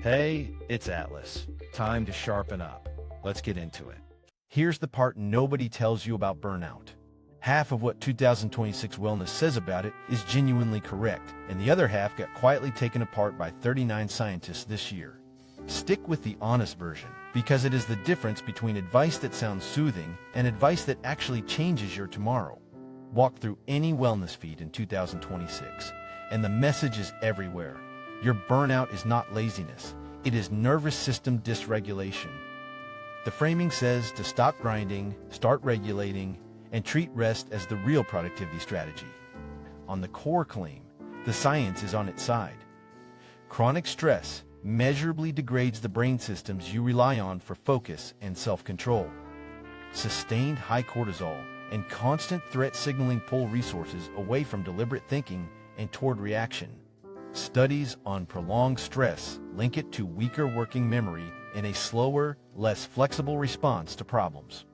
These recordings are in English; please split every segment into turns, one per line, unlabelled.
Hey, it's Atlas. Time to sharpen up. Let's get into it. Here's the part nobody tells you about burnout. Half of what 2026 Wellness says about it is genuinely correct, and the other half got quietly taken apart by 39 scientists this year. Stick with the honest version, because it is the difference between advice that sounds soothing and advice that actually changes your tomorrow. Walk through any wellness feed in 2026, and the message is everywhere. Your burnout is not laziness, it is nervous system dysregulation. The framing says to stop grinding, start regulating, and treat rest as the real productivity strategy. On the core claim, the science is on its side. Chronic stress measurably degrades the brain systems you rely on for focus and self-control. Sustained high cortisol and constant threat signaling pull resources away from deliberate thinking and toward reaction. Studies on prolonged stress link it to weaker working memory and a slower, less flexible response to problems.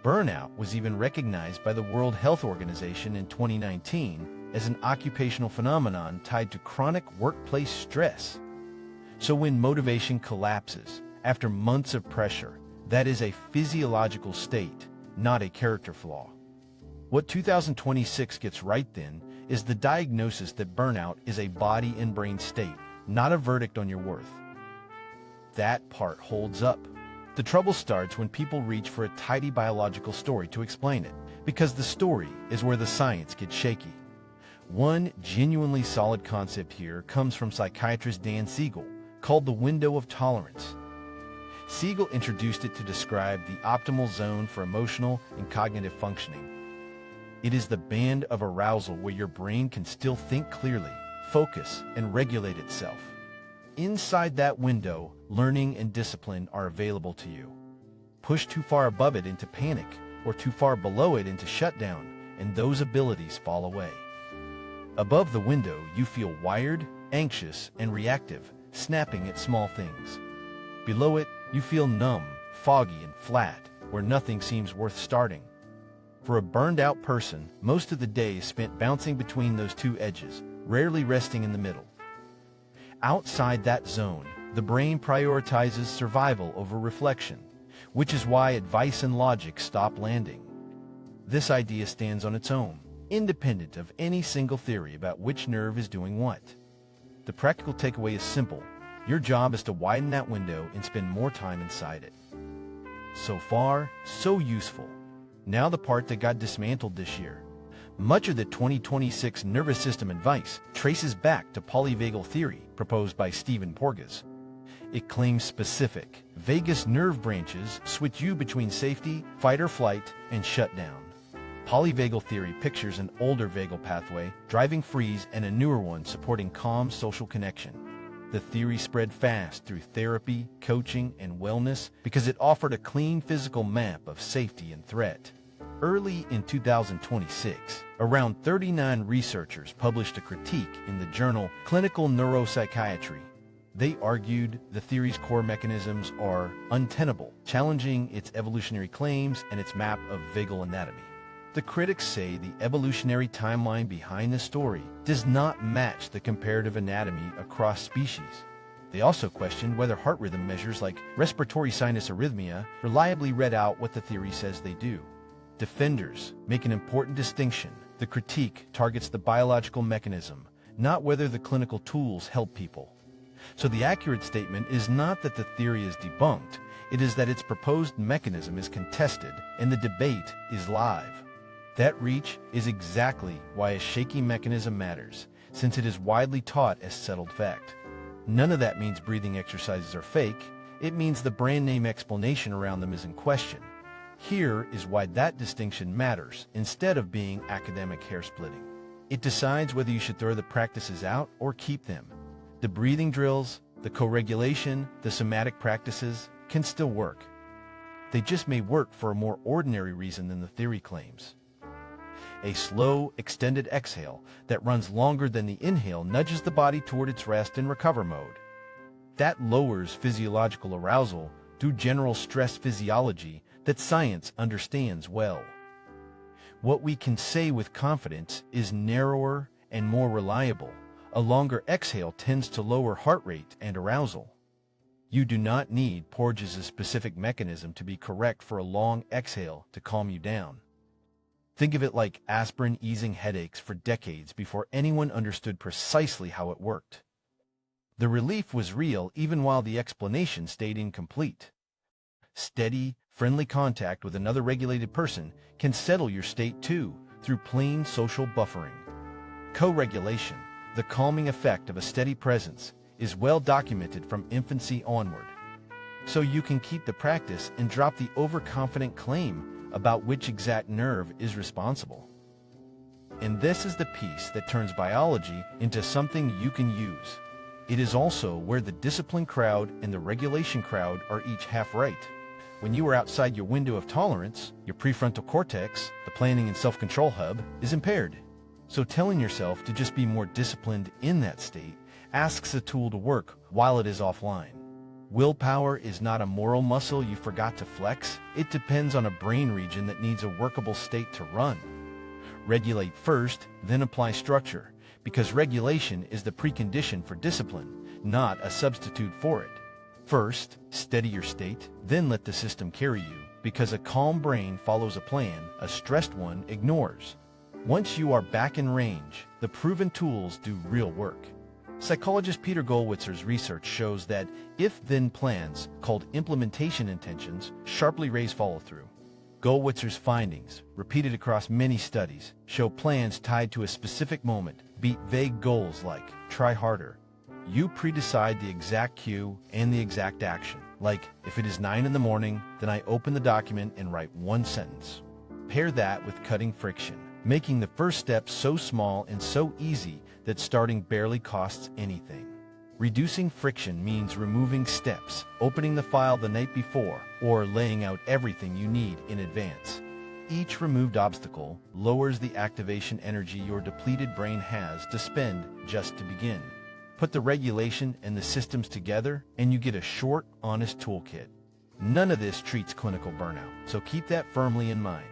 Burnout was even recognized by the World Health Organization in 2019 as an occupational phenomenon tied to chronic workplace stress. So when motivation collapses after months of pressure, that is a physiological state, not a character flaw. What 2026 gets right then is the diagnosis that burnout is a body and brain state, not a verdict on your worth. That part holds up. The trouble starts when people reach for a tidy biological story to explain it, because the story is where the science gets shaky. One genuinely solid concept here comes from psychiatrist Dan Siegel, called the window of tolerance. Siegel introduced it to describe the optimal zone for emotional and cognitive functioning. It is the band of arousal where your brain can still think clearly, focus, and regulate itself. Inside that window, learning and discipline are available to you. Push too far above it into panic, or too far below it into shutdown, and those abilities fall away. Above the window, you feel wired, anxious, and reactive, snapping at small things. Below it, you feel numb, foggy, and flat, where nothing seems worth starting. For a burned-out person, most of the day is spent bouncing between those two edges, rarely resting in the middle. Outside that zone, the brain prioritizes survival over reflection, which is why advice and logic stop landing. This idea stands on its own, independent of any single theory about which nerve is doing what. The practical takeaway is simple. Your job is to widen that window and spend more time inside it. So far, so useful. Now the part that got dismantled this year. Much of the 2026 nervous system advice traces back to polyvagal theory proposed by Stephen Porges. It claims specific, vagus nerve branches switch you between safety, fight or flight, and shutdown. Polyvagal theory pictures an older vagal pathway driving freeze and a newer one supporting calm social connection. The theory spread fast through therapy, coaching, and wellness because it offered a clean physical map of safety and threat. Early in 2026, around 39 researchers published a critique in the journal Clinical Neuropsychiatry. They argued the theory's core mechanisms are untenable, challenging its evolutionary claims and its map of vagal anatomy. The critics say the evolutionary timeline behind the story does not match the comparative anatomy across species. They also questioned whether heart rhythm measures like respiratory sinus arrhythmia reliably read out what the theory says they do. Defenders make an important distinction. The critique targets the biological mechanism, not whether the clinical tools help people. So the accurate statement is not that the theory is debunked, it is that its proposed mechanism is contested and the debate is live. That reach is exactly why a shaky mechanism matters, since it is widely taught as settled fact. None of that means breathing exercises are fake. It means the brand name explanation around them is in question. Here is why that distinction matters instead of being academic hair-splitting. It decides whether you should throw the practices out or keep them. The breathing drills, the co-regulation, the somatic practices can still work. They just may work for a more ordinary reason than the theory claims. A slow, extended exhale that runs longer than the inhale nudges the body toward its rest and recover mode. That lowers physiological arousal through general stress physiology that science understands well. What we can say with confidence is narrower and more reliable. A longer exhale tends to lower heart rate and arousal. You do not need Porges' specific mechanism to be correct for a long exhale to calm you down. Think of it like aspirin easing headaches for decades before anyone understood precisely how it worked. The relief was real even while the explanation stayed incomplete. Steady, friendly contact with another regulated person can settle your state too, through plain social buffering. Co-regulation, the calming effect of a steady presence, is well documented from infancy onward. So you can keep the practice and drop the overconfident claim about which exact nerve is responsible. And this is the piece that turns biology into something you can use. It is also where the discipline crowd and the regulation crowd are each half right. When you are outside your window of tolerance, your prefrontal cortex, the planning and self-control hub, is impaired. So telling yourself to just be more disciplined in that state asks a tool to work while it is offline. Willpower is not a moral muscle you forgot to flex. It depends on a brain region that needs a workable state to run. Regulate first, then apply structure, because regulation is the precondition for discipline, not a substitute for it. First, steady your state, then let the system carry you, because a calm brain follows a plan a stressed one ignores. Once you are back in range, the proven tools do real work. Psychologist Peter Gollwitzer's research shows that if-then plans, called implementation intentions, sharply raise follow-through. Gollwitzer's findings, repeated across many studies, show plans tied to a specific moment beat vague goals like try harder. You pre-decide the exact cue and the exact action. Like, if it is 9 in the morning, then I open the document and write one sentence. Pair that with cutting friction, making the first step so small and so easy that starting barely costs anything. Reducing friction means removing steps, opening the file the night before, or laying out everything you need in advance. Each removed obstacle lowers the activation energy your depleted brain has to spend just to begin. Put the regulation and the systems together, and you get a short, honest toolkit. None of this treats clinical burnout, so keep that firmly in mind.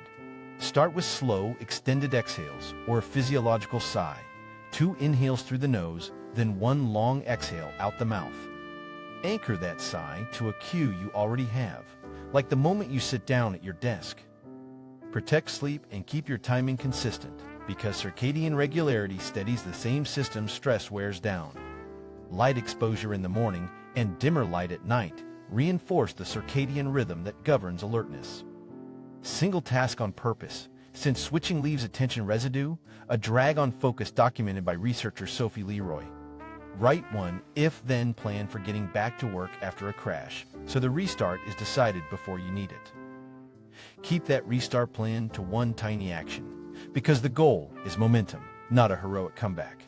Start with slow, extended exhales or a physiological sigh. 2 inhales through the nose, then 1 long exhale out the mouth. Anchor that sigh to a cue you already have, like the moment you sit down at your desk. Protect sleep and keep your timing consistent, because circadian regularity steadies the same system stress wears down. Light exposure in the morning and dimmer light at night reinforce the circadian rhythm that governs alertness. Single task on purpose, since switching leaves attention residue, a drag on focus documented by researcher Sophie Leroy. Write one if-then plan for getting back to work after a crash, so the restart is decided before you need it. Keep that restart plan to one tiny action, because the goal is momentum, not a heroic comeback.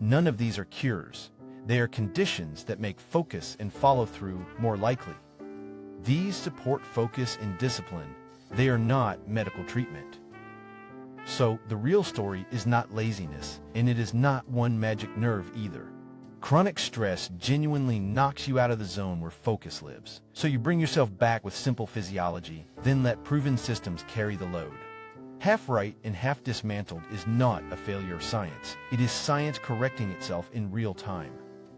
None of these are cures. They are conditions that make focus and follow-through more likely. These support focus and discipline. They are not medical treatment. So, the real story is not laziness, and it is not one magic nerve either. Chronic stress genuinely knocks you out of the zone where focus lives. So you bring yourself back with simple physiology, then let proven systems carry the load. Half right and half dismantled is not a failure of science. It is science correcting itself in real time.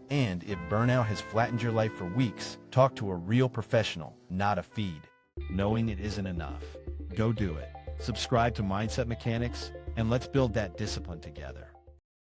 And if burnout has flattened your life for weeks, talk to a real professional, not a feed. Knowing it isn't enough. Go do it. Subscribe to Mindset Mechanics, and let's build that discipline together.